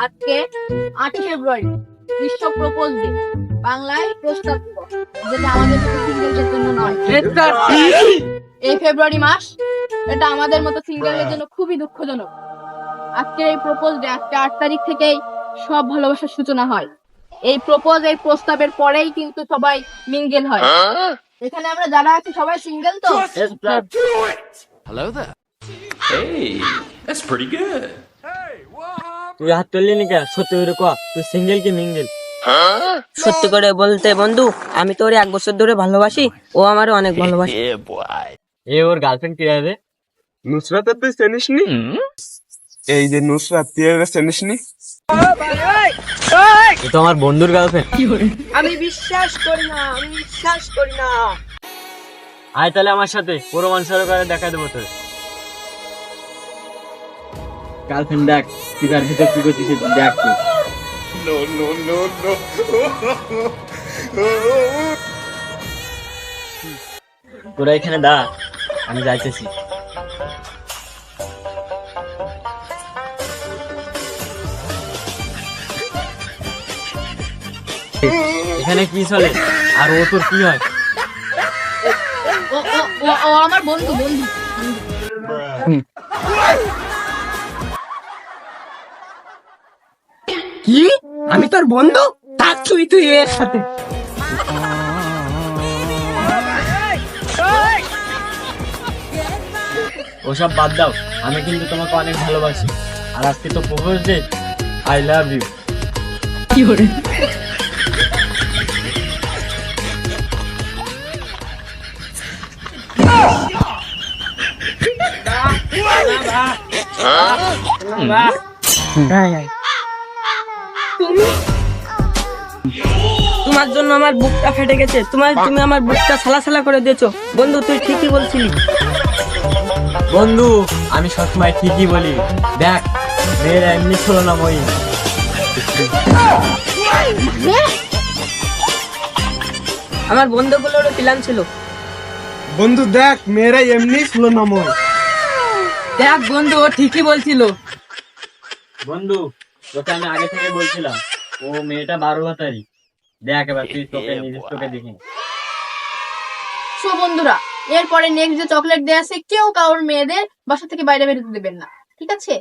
আজকে 8ই ফেব্রুয়ারি বিশ্ব propose day, বাংলায় প্রস্তাব দিবস, যেটা আমাদের মতো সিঙ্গেলদের জন্য নয়। এই ফেব্রুয়ারি মাস এটা আমাদের মতো সিঙ্গেলদের জন্য খুবই দুঃখজনক। আজকে এই প্রপোজ ডে, আজকে 8 তারিখ থেকেই সব ভালোবাসার সূচনা হয়। এই প্রপোজ, এই প্রস্তাবের পরেই কিন্তু সবাই মিঙ্গেল হয়। এখানে আমরা যারা আছি সবাই সিঙ্গেল তো? Hello there. Hey, that's pretty good. তুই হাত তুললি নি কে? সত্যি করে কয়া, তুই সিঙ্গেল কি মিঙ্গেল? সত্যি করে বলতে বন্ধু, আমি তো ওরে 1 বছর ধরে ভালোবাসি, ও আমারও অনেক ভালোবাসে। Yeah, boy. এ ওর গার্লফ্রেন্ড কে রে? নুসরাত তুই চিনিস নি? এই যে নুসরাত তুই চিনিস নি? এ তো আমার বন্ধুর গার্লফ্রেন্ড। আমি বিশ্বাস করি না, আমি বিশ্বাস করি না। আয় তাহলে আমার সাথে প্রমাণ সহকারে দেখা দেবো তোর গার্লফ্রেন্ড। দেখ তুই তার ভিতর কি করছিস, দেখ তুই। No, no, no, no. তোরা এখানে দা, আমি যাইতেছি। এখানে কি চলে আর ও তোর কি হয়? ও ও ও ও আমার বন্ধু বন্ধু কি? আমি তোর বন্ধু? তার তুই এর সাথে? ওসব বাদ দাও, আমি কিন্তু তোমাকে অনেক ভালোবাসি। আর আজকে তো propose day, I love you. কি করে? তোমার জন্য আমার বুকটা ফেটে গেছে। তুমি আমার বুকটা ছালা করে দিয়েছো। বন্ধু, তুই ঠিকই বলছিলি। বন্ধু, আমি সবসময় ঠিকই বলি। দেখ, মেয়েরা এমনি ছিল না মই। আমার বন্ধুগুলোরও প্ল্যান ছিল। বন্ধু দেখ, মেয়েরা এমনি ছিল না মই। দেখ বন্ধু, ও ঠিকই বলছিল। বন্ধু, তোকে আমি আগে থেকে বলছিলাম ও মেয়েটা 12 ভাতারি। দেখ এবার তুই তোকে নিজের চোখে দেখি। সো বন্ধুরা, এরপরে নেক্সট যে চকলেট দেয়া আছে, কেউ কারোর মেয়েদের বাসা থেকে বাইরে বেরোতে দেবেন না, ঠিক আছে?